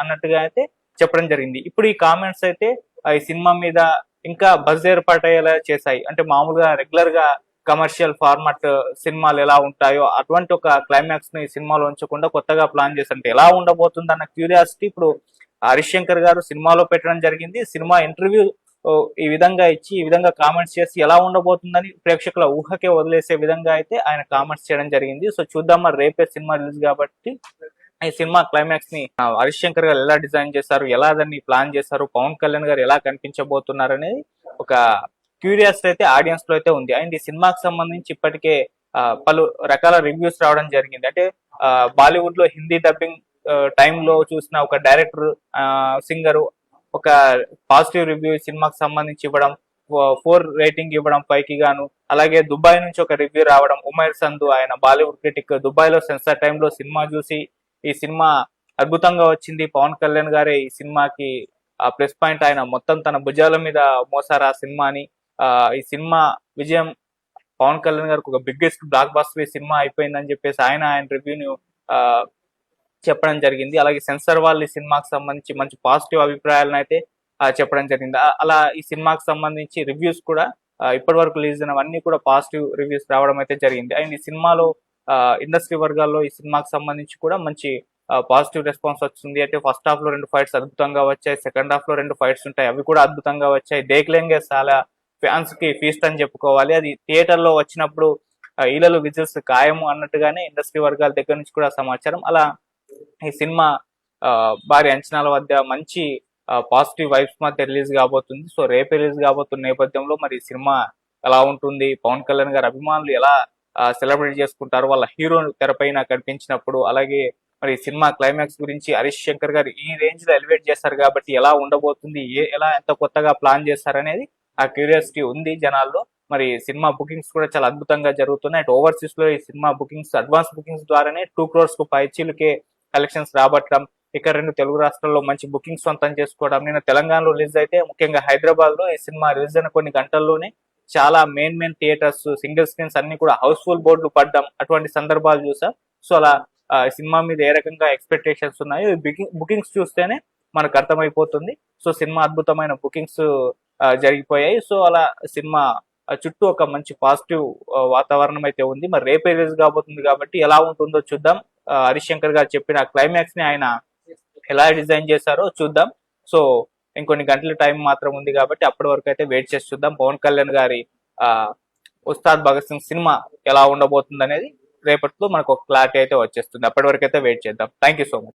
అన్నట్టుగా అయితే చెప్పడం జరిగింది. ఇప్పుడు ఈ కామెంట్స్ అయితే ఈ సినిమా మీద ఇంకా బజ్ ఏర్పాటయ్యేలా చేశాయి. అంటే మామూలుగా రెగ్యులర్ గా కమర్షియల్ ఫార్మాట్ సినిమాలు ఎలా ఉంటాయో అటువంటి ఒక క్లైమాక్స్ ని ఈ సినిమాలో ఉంచకుండా కొత్తగా ప్లాన్ చేస్తుంటే ఎలా ఉండబోతుంది అన్న క్యూరియాసిటీ ఇప్పుడు హరీష్ శంకర్ గారు సినిమాలో పెట్టడం జరిగింది. సినిమా ఇంటర్వ్యూ ఈ విధంగా ఇచ్చి ఈ విధంగా కామెంట్స్ చేసి ఎలా ఉండబోతుందని ప్రేక్షకుల ఊహకే వదిలేసే విధంగా అయితే ఆయన కామెంట్స్ చేయడం జరిగింది. సో చూద్దాం, మరి రేపే సినిమా రిలీజ్ కాబట్టి ఈ సినిమా క్లైమాక్స్ ని హరీష్ శంకర్ గారు ఎలా డిజైన్ చేశారు, ఎలా దాన్ని ప్లాన్ చేశారు, పవన్ కళ్యాణ్ గారు ఎలా కనిపించబోతున్నారు అనేది ఒక క్యూరియాసిటీ అయితే ఆడియన్స్ లో అయితే ఉంది. అండ్ ఈ సినిమాకి సంబంధించి ఇప్పటికే పలు రకాల రివ్యూస్ రావడం జరిగింది. అంటే బాలీవుడ్ లో హిందీ డబ్బింగ్ టైంలో చూసిన ఒక డైరెక్టర్, సింగర్ ఒక పాజిటివ్ రివ్యూ సినిమాకి సంబంధించి ఇవ్వడం, 4 రేటింగ్ ఇవ్వడం పైకి గాను, అలాగే దుబాయ్ నుంచి ఒక రివ్యూ రావడం. ఉమైర్ సంధు ఆయన బాలీవుడ్ క్రిటిక్ దుబాయ్ లో సెన్సార్ టైంలో సినిమా చూసి ఈ సినిమా అద్భుతంగా వచ్చింది, పవన్ కళ్యాణ్ గారే ఈ సినిమాకి ప్లస్ పాయింట్, ఆయన మొత్తం తన భుజాల మీద మోసారు ఆ సినిమాని. ఈ సినిమా విజయం పవన్ కళ్యాణ్ గారికి ఒక బిగ్గెస్ట్ బ్లాక్ బస్టర్ ఈ సినిమా అయిపోయిందని చెప్పేసి ఆయన రివ్యూని చెప్పడం జరిగింది. అలాగే సెన్సార్ వాళ్ళు ఈ సినిమాకి సంబంధించి మంచి పాజిటివ్ అభిప్రాయాలను అయితే చెప్పడం జరిగింది. అలా ఈ సినిమాకి సంబంధించి రివ్యూస్ కూడా ఇప్పటి వరకు రిలీజ్ అయినవన్నీ కూడా పాజిటివ్ రివ్యూస్ రావడం అయితే జరిగింది. అండ్ ఈ సినిమాలో ఇండస్ట్రీ వర్గాల్లో ఈ సినిమాకి సంబంధించి కూడా మంచి పాజిటివ్ రెస్పాన్స్ వచ్చింది. అంటే ఫస్ట్ హాఫ్ లో 2 ఫైట్స్ అద్భుతంగా వచ్చాయి, సెకండ్ హాఫ్ లో 2 ఫైట్స్ ఉంటాయి, అవి కూడా అద్భుతంగా వచ్చాయి. దేఖ్లేంగే చాలా ఫ్యాన్స్ కి ఫీస్ట్ అని చెప్పుకోవాలి. అది థియేటర్ లో వచ్చినప్పుడు ఈలలు విజిల్స్ ఖాయము అన్నట్టుగానే ఇండస్ట్రీ వర్గాల దగ్గర నుంచి కూడా సమాచారం. అలా ఈ సినిమా భారీ అంచనాల వద్ద మంచి పాజిటివ్ వైబ్స్ మధ్య రిలీజ్ కాబోతుంది. సో రేపు రిలీజ్ కాబోతున్న నేపథ్యంలో మరి ఈ సినిమా ఎలా ఉంటుంది, పవన్ కళ్యాణ్ గారి అభిమానులు ఎలా సెలబ్రేట్ చేసుకుంటారు వాళ్ళ హీరో తెరపైన కనిపించినప్పుడు, అలాగే మరి సినిమా క్లైమాక్స్ గురించి హరీష్ శంకర్ గారు ఈ రేంజ్ లో ఎలివేట్ చేస్తారు కాబట్టి ఎలా ఉండబోతుంది, ఎలా ఎంత కొత్తగా ప్లాన్ చేస్తారనేది ఆ క్యూరియాసిటీ ఉంది జనాల్లో. మరి సినిమా బుకింగ్స్ కూడా చాలా అద్భుతంగా జరుగుతున్నాయి. అటు ఓవర్సీస్ లో ఈ సినిమా బుకింగ్స్ అడ్వాన్స్ బుకింగ్స్ ద్వారానే 2 crores కు పైచీలకే కలెక్షన్స్ రాబట్టడం, ఇక 2 తెలుగు రాష్ట్రాల్లో మంచి బుకింగ్స్ సొంతం చేసుకోవడం. నిన్న తెలంగాణలో రిలీజ్ అయితే ముఖ్యంగా హైదరాబాద్ లో ఈ సినిమా రిలీజ్ అయిన కొన్ని గంటల్లోనే చాలా మెయిన్ థియేటర్స్ సింగిల్ స్క్రీన్స్ అన్ని కూడా హౌస్ఫుల్ బోర్డులు పడ్డం, అటువంటి సందర్భాలు చూసాం. సో అలా సినిమా మీద ఏ రకంగా ఎక్స్పెక్టేషన్స్ ఉన్నాయో బుకింగ్స్ చూస్తేనే మనకు అర్థమైపోతుంది. సో సినిమా అద్భుతమైన బుకింగ్స్ జరిగిపోయాయి. సో అలా సినిమా చుట్టూ ఒక మంచి పాజిటివ్ వాతావరణం అయితే ఉంది. మరి రేపే రిలీజ్ కాబోతుంది కాబట్టి ఎలా ఉంటుందో చూద్దాం. హరీష్ శంకర్ గారు చెప్పిన క్లైమాక్స్ ని ఆయన ఎలా డిజైన్ చేశారో చూద్దాం. సో ఇంకొన్ని గంటల టైం మాత్రం ఉంది కాబట్టి అప్పటి వరకు అయితే వెయిట్ చేసి చూద్దాం. పవన్ కళ్యాణ్ గారి ఉస్తాద్ భగత్ సింగ్ సినిమా ఎలా ఉండబోతుంది అనేది రేపటిలో మనకు ఒక క్లారిటీ అయితే వచ్చేస్తుంది. అప్పటి వరకు అయితే వెయిట్ చేద్దాం. Thank you so much.